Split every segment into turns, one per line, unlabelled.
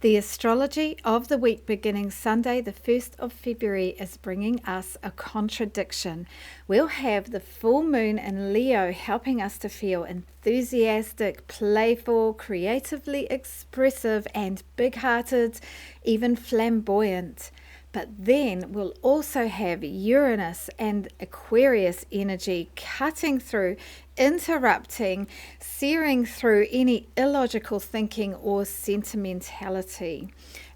The astrology of the week beginning Sunday, the 1st of February, is bringing us a contradiction. We'll have the full moon in Leo helping us to feel enthusiastic, playful, creatively expressive, and big-hearted, even flamboyant. But then we'll also have Uranus and Aquarius energy cutting through, interrupting, searing through any illogical thinking or sentimentality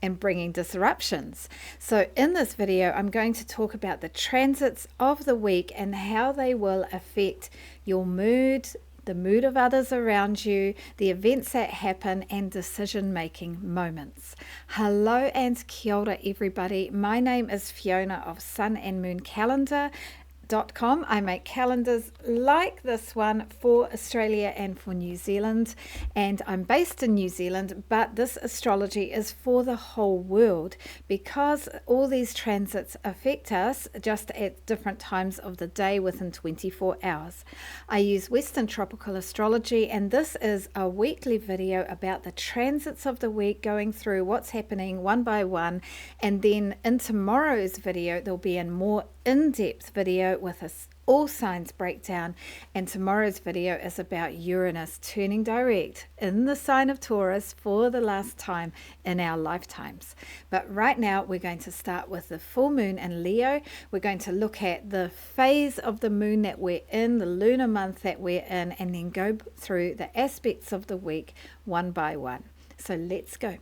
and bringing disruptions. So in this video, I'm going to talk about the transits of the week and how they will affect your mood, the mood of others around you, the events that happen, and decision-making moments. Hello and kia ora everybody. My name is Fiona of Sun and Moon Calendar.com. I make calendars like this one for Australia and for New Zealand, and I'm based in New Zealand, but this astrology is for the whole world because all these transits affect us just at different times of the day within 24 hours. I use Western tropical astrology, and this is a weekly video about the transits of the week, going through what's happening one by one, and then in tomorrow's video there'll be a more in-depth video with a all signs breakdown, and tomorrow's video is about Uranus turning direct in the sign of Taurus for the last time in our lifetimes. But right now we're going to start with the full moon in Leo. We're going to look at the phase of the moon that we're in, the lunar month that we're in, and then go through the aspects of the week one by one. So let's go.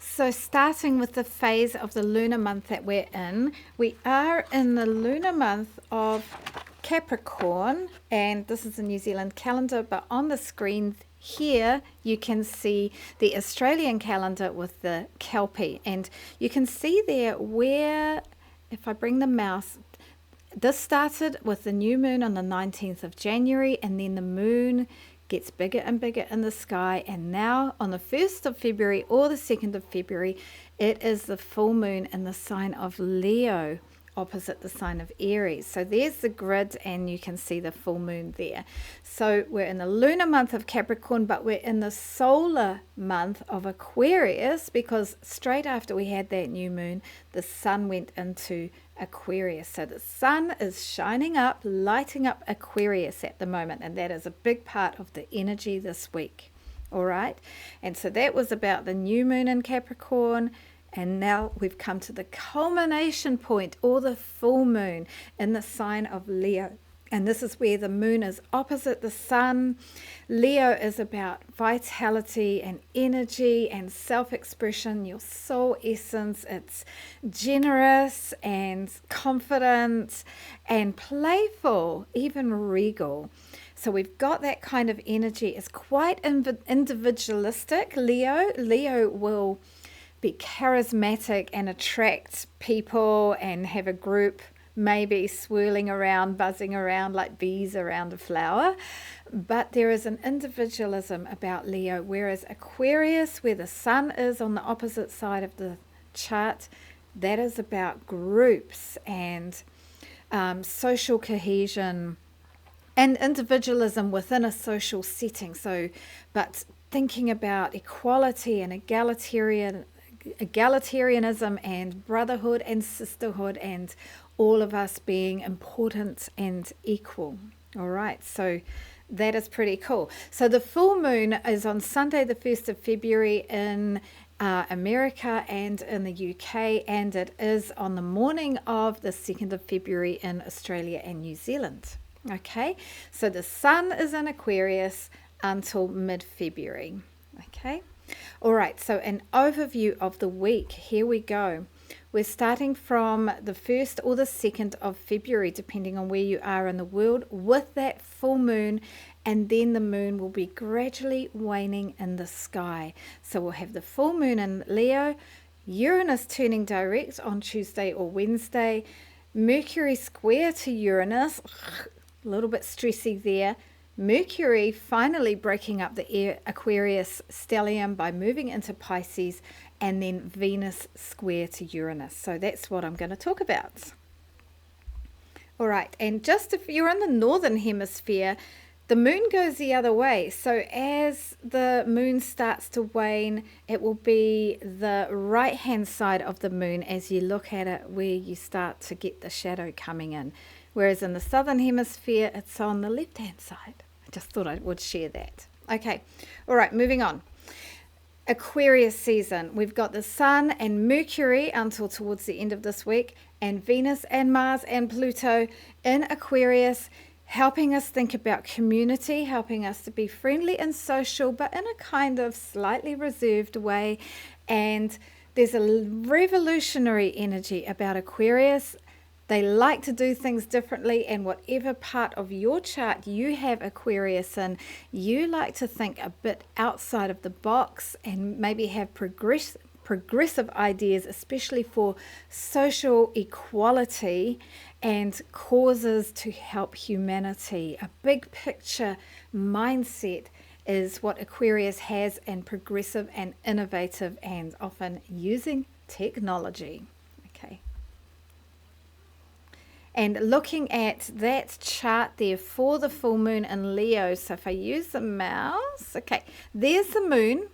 So starting with the phase of the lunar month that we're in, we are in the lunar month of Capricorn, and this is a New Zealand calendar, but on the screen here you can see the Australian calendar with the Kelpie, and you can see there where, if I bring the mouse, this started with the new moon on the 19th of January, and then the moon gets bigger and bigger in the sky, and now on the 1st of February or the 2nd of February it is the full moon in the sign of Leo opposite the sign of Aries. So there's the grid, and you can see the full moon there. So we're in the lunar month of Capricorn, but we're in the solar month of Aquarius, because straight after we had that new moon the sun went into Aquarius. So the sun is shining up, lighting up Aquarius at the moment, and that is a big part of the energy this week. All right, and so that was about the new moon in Capricorn, and now we've come to the culmination point, or the full moon in the sign of Leo. And this is where the moon is opposite the sun. Leo is about vitality and energy and self-expression, your soul essence. It's generous and confident and playful, even regal. So we've got that kind of energy. It's quite individualistic. Leo will be charismatic and attract people and have a group maybe swirling around, buzzing around like bees around a flower. But there is an individualism about Leo, whereas Aquarius, where the sun is on the opposite side of the chart, that is about groups and social cohesion and individualism within a social setting. So, but thinking about equality and egalitarianism and brotherhood and sisterhood, and all of us being important and equal. All right, so that is pretty cool. So the full moon is on Sunday the 1st of February in America and in the UK, and it is on the morning of the 2nd of February in Australia and New Zealand. Okay, so the sun is in Aquarius until mid-February. Okay, all right, so an overview of the week. Here we go. We're starting from the 1st or the 2nd of February, depending on where you are in the world, with that full moon, and then the moon will be gradually waning in the sky. So we'll have the full moon in Leo, Uranus turning direct on Tuesday or Wednesday, Mercury square to Uranus, a little bit stressy there, Mercury finally breaking up the Aquarius stellium by moving into Pisces, and then Venus square to Uranus. So that's what I'm going to talk about. All right, and just if you're in the northern hemisphere, The moon goes the other way. So as the moon starts to wane, it will be the right-hand side of the moon as you look at it, where you start to get the shadow coming in. Whereas in the southern hemisphere, it's on the left-hand side. I just thought I would share that. Okay, all right, moving on. Aquarius season. We've got the Sun and Mercury until towards the end of this week, and Venus and Mars and Pluto in Aquarius, helping us think about community, helping us to be friendly and social, but in a kind of slightly reserved way. And there's a revolutionary energy about Aquarius. They like to do things differently, and whatever part of your chart you have Aquarius in, you like to think a bit outside of the box and maybe have progressive ideas, especially for social equality and causes to help humanity. A big picture mindset is what Aquarius has, and progressive and innovative, and often using technology. Okay. And looking at that chart there for the full moon in Leo, so if I use the mouse, okay, there's the moon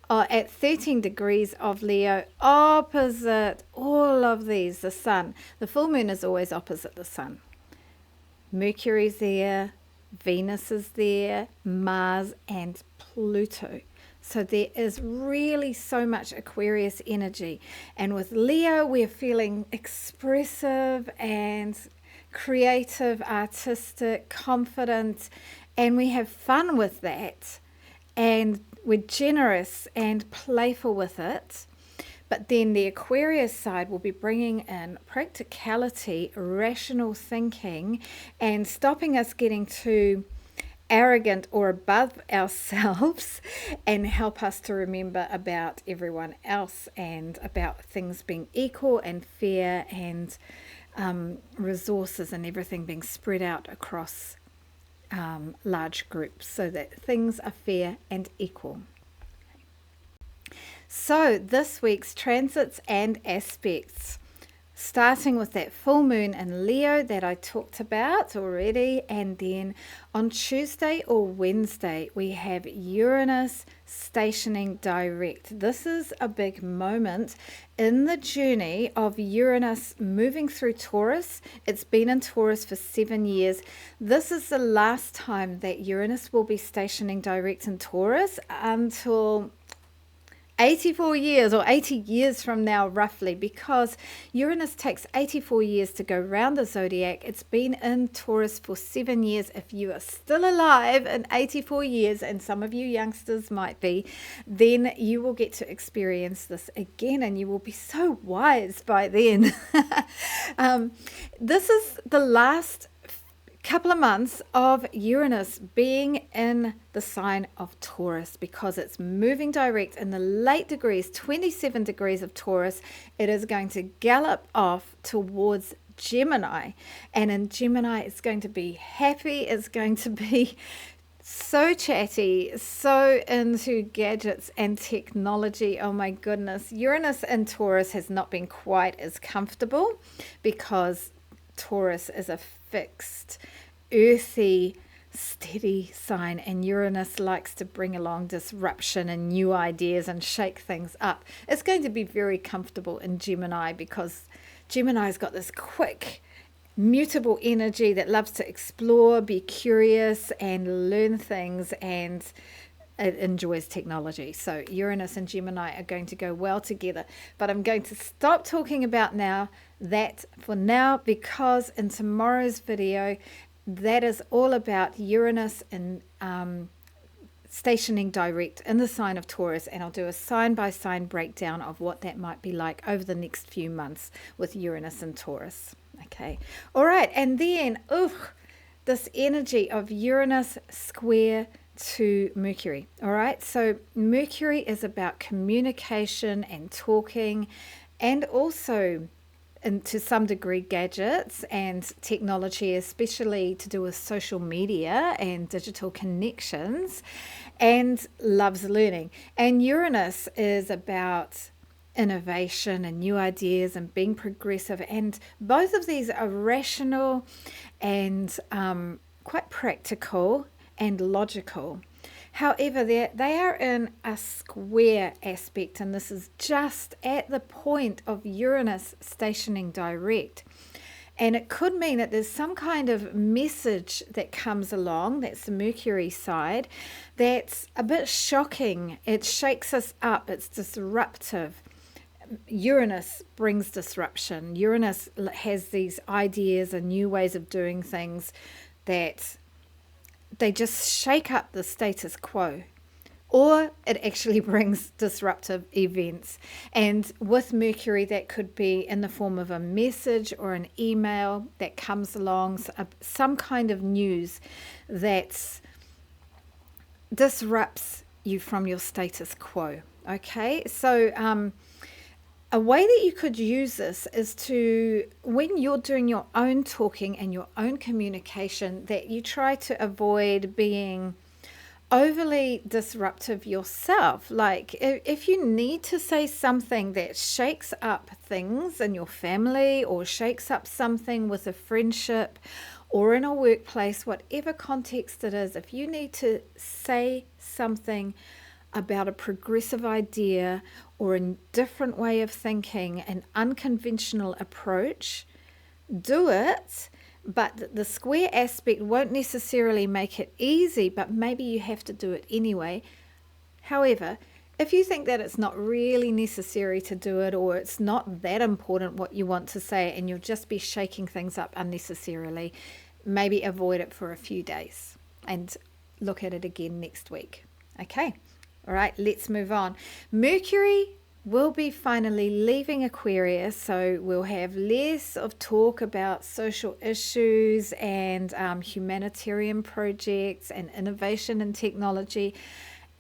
at 13 degrees of Leo, opposite all of these, the sun. The full moon is always opposite the sun. Mercury's there, Venus is there, Mars and Pluto. So there is really so much Aquarius energy. And with Leo, we're feeling expressive and creative, artistic, confident, and we have fun with that. And we're generous and playful with it. But then the Aquarius side will be bringing in practicality, rational thinking, and stopping us getting too arrogant or above ourselves, and help us to remember about everyone else and about things being equal and fair, and resources and everything being spread out across large groups, so that things are fair and equal. So this week's transits and aspects, starting with that full moon in Leo that I talked about already, and then on Tuesday or Wednesday we have Uranus stationing direct. This is a big moment in the journey of Uranus moving through Taurus. It's been in Taurus for 7 years. This is the last time that Uranus will be stationing direct in Taurus until 84 years or 80 years from now, roughly, because Uranus takes 84 years to go round the zodiac. It's been in Taurus for 7 years. If you are still alive in 84 years, and some of you youngsters might be, then you will get to experience this again, and you will be so wise by then. This is the last couple of months of Uranus being in the sign of Taurus, because it's moving direct in the late degrees, 27 degrees of Taurus. It is going to gallop off towards Gemini, and in Gemini it's going to be happy, it's going to be so chatty, so into gadgets and technology. Oh my goodness, Uranus in Taurus has not been quite as comfortable, because Taurus is a fixed, earthy, steady sign, and Uranus likes to bring along disruption and new ideas and shake things up. It's going to be very comfortable in Gemini, because Gemini's got this quick, mutable energy that loves to explore, be curious and learn things, and it enjoys technology. So Uranus and Gemini are going to go well together. But I'm going to stop talking about that for now, because in tomorrow's video, that is all about Uranus and stationing direct in the sign of Taurus, and I'll do a sign-by-sign breakdown of what that might be like over the next few months with Uranus and Taurus. Okay, all right, and then this energy of Uranus square to Mercury. All right, so Mercury is about communication and talking, and also, and to some degree, gadgets and technology, especially to do with social media and digital connections, and loves learning. And Uranus is about innovation and new ideas and being progressive, and both of these are rational and quite practical and logical. However, they are in a square aspect, and this is just at the point of Uranus stationing direct. And it could mean that there's some kind of message that comes along, that's the Mercury side, that's a bit shocking. It shakes us up, it's disruptive. Uranus brings disruption. Uranus has these ideas and new ways of doing things that they just shake up the status quo. Or it actually brings disruptive events. And with Mercury, that could be in the form of a message or an email that comes along, some kind of news that disrupts you from your status quo. Okay, so a way that you could use this is to, when you're doing your own talking and your own communication, that you try to avoid being overly disruptive yourself. Like if you need to say something that shakes up things in your family or shakes up something with a friendship or in a workplace, whatever context it is, if you need to say something about a progressive idea or a different way of thinking, an unconventional approach, do it. But the square aspect won't necessarily make it easy, but maybe you have to do it anyway. However, if you think that it's not really necessary to do it, or it's not that important what you want to say, and you'll just be shaking things up unnecessarily, maybe avoid it for a few days and look at it again next week. Okay, all right, let's move on. Mercury will be finally leaving Aquarius, so we'll have less of talk about social issues and humanitarian projects and innovation and technology,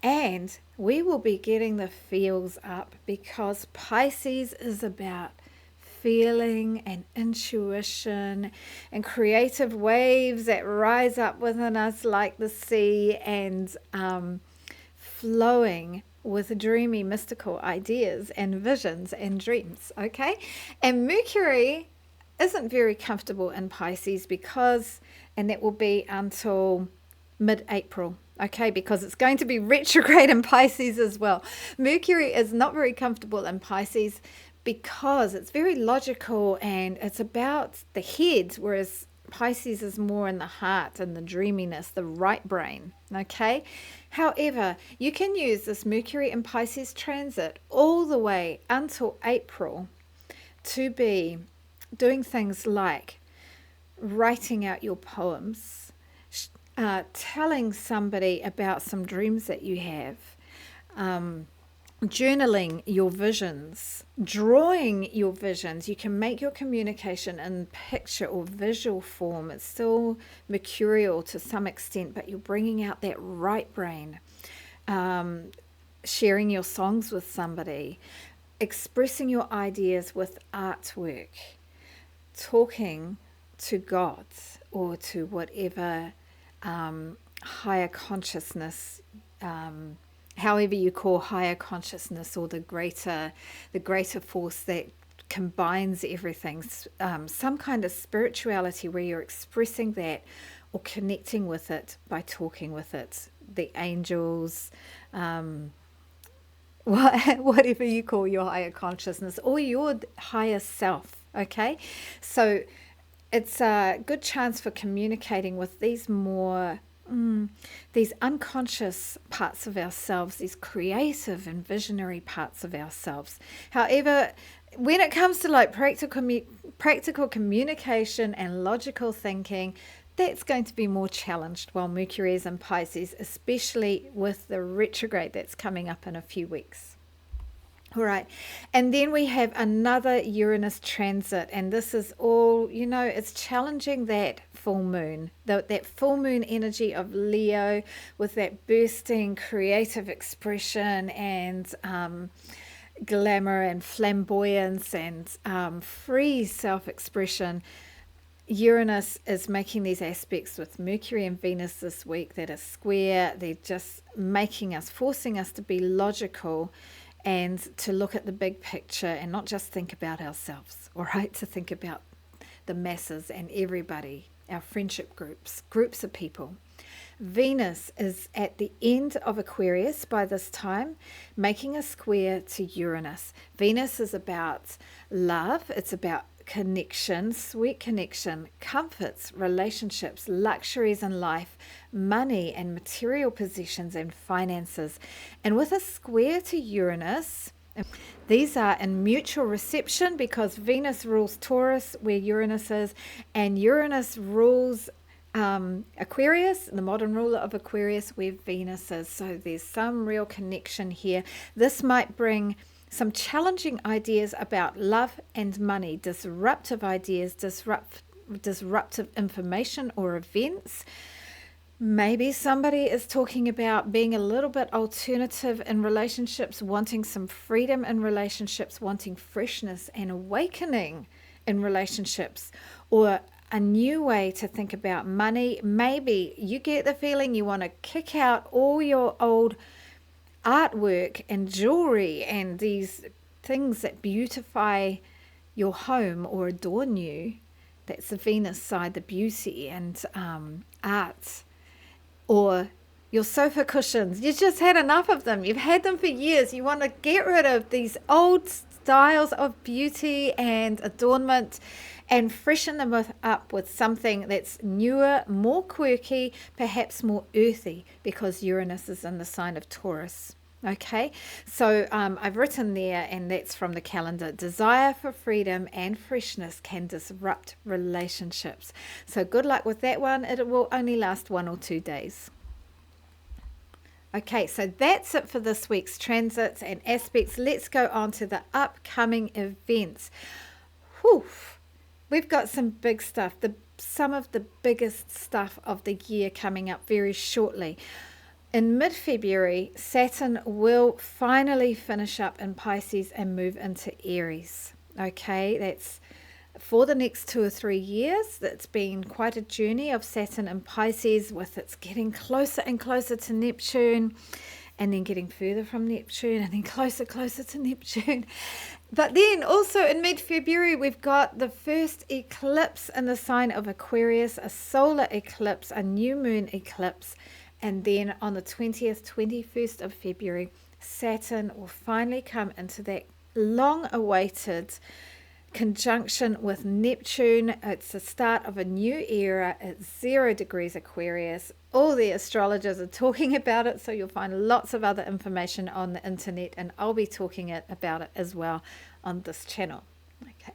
and we will be getting the feels up because Pisces is about feeling and intuition and creative waves that rise up within us like the sea and flowing with dreamy, mystical ideas and visions and dreams, okay? And Mercury isn't very comfortable in Pisces because, and that will be until mid-April, okay? Because it's going to be retrograde in Pisces as well. Mercury is not very comfortable in Pisces because it's very logical and it's about the head, whereas Pisces is more in the heart and the dreaminess, the right brain, okay? However, you can use this Mercury and Pisces transit all the way until April to be doing things like writing out your poems, telling somebody about some dreams that you have, journaling your visions, drawing your visions. You can make your communication in picture or visual form. It's still mercurial to some extent, but you're bringing out that right brain. Sharing your songs with somebody, expressing your ideas with artwork, talking to God or to whatever higher consciousness, however you call higher consciousness, or the greater force that combines everything, some kind of spirituality where you're expressing that or connecting with it by talking with it, the angels, whatever you call your higher consciousness or your higher self, okay? So it's a good chance for communicating with these more these unconscious parts of ourselves, these creative and visionary parts of ourselves. However, when it comes to like practical communication and logical thinking, that's going to be more challenged while Mercury is in Pisces, especially with the retrograde that's coming up in a few weeks. All right, and then we have another Uranus transit, and this is all, it's challenging that full moon, that full moon energy of Leo with that bursting creative expression and glamour and flamboyance and free self-expression. Uranus is making these aspects with Mercury and Venus this week that are square. They're just forcing us to be logical and to look at the big picture and not just think about ourselves, all right? To think about the masses and everybody, our friendship groups of people. Venus is at the end of Aquarius by this time, making a square to Uranus. Venus is about love, it's about connection, sweet connection, comforts, relationships, luxuries in life, money and material possessions and finances. And with a square to Uranus, these are in mutual reception because Venus rules Taurus where Uranus is, and Uranus rules Aquarius, the modern ruler of Aquarius, where Venus is. So there's some real connection here. This might bring some challenging ideas about love and money, disruptive ideas, disruptive information or events. Maybe somebody is talking about being a little bit alternative in relationships, wanting some freedom in relationships, wanting freshness and awakening in relationships, or a new way to think about money. Maybe you get the feeling you want to kick out all your old artwork and jewelry and these things that beautify your home or adorn you. That's the Venus side, the beauty and art. Or your sofa cushions, you just had enough of them. You've had them for years. You want to get rid of these old styles of beauty and adornment and freshen them up with something that's newer, more quirky, perhaps more earthy, because Uranus is in the sign of Taurus. Okay, so I've written there, and that's from the calendar, desire for freedom and freshness can disrupt relationships. So good luck with that one. It will only last 1 or 2 days. Okay, so that's it for this week's transits and aspects. Let's go on to the upcoming events. Whew, we've got some big stuff, some of the biggest stuff of the year coming up very shortly. In mid-February, Saturn will finally finish up in Pisces and move into Aries. Okay, that's for the next 2 or 3 years. That's been quite a journey of Saturn in Pisces, with its getting closer and closer to Neptune, and then getting further from Neptune, and then closer to Neptune. But then also in mid-February, we've got the first eclipse in the sign of Aquarius, a solar eclipse, a new moon eclipse. And then on the 20th, 21st of February, Saturn will finally come into that long-awaited conjunction with Neptune. It's the start of a new era at 0 degrees Aquarius. All the astrologers are talking about it, so you'll find lots of other information on the internet, and I'll be talking about it as well on this channel. Okay.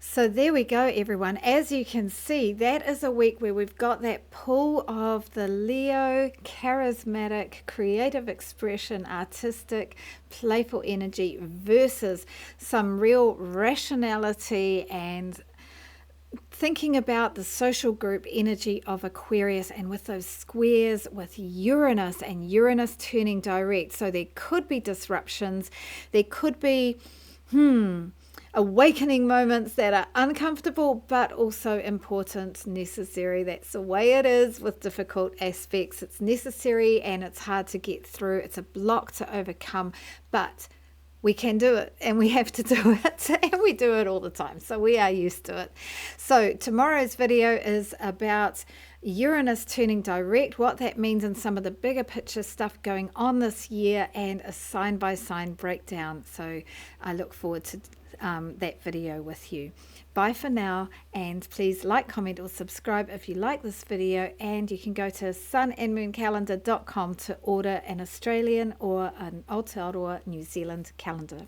So there we go, everyone. As you can see, that is a week where we've got that pull of the Leo, charismatic, creative expression, artistic, playful energy versus some real rationality and thinking about the social group energy of Aquarius, and with those squares with Uranus and Uranus turning direct. So there could be disruptions. There could be, awakening moments that are uncomfortable but also important, necessary. That's the way it is with difficult aspects. It's necessary and it's hard to get through. It's a block to overcome, but we can do it, and we have to do it, and we do it all the time, so we are used to it. So tomorrow's video is about Uranus turning direct, what that means, and some of the bigger picture stuff going on this year, and a sign by sign breakdown. So I look forward to that video with you. Bye for now, and please like, comment or subscribe if you like this video, and you can go to sunandmooncalendar.com to order an Australian or an Aotearoa New Zealand calendar.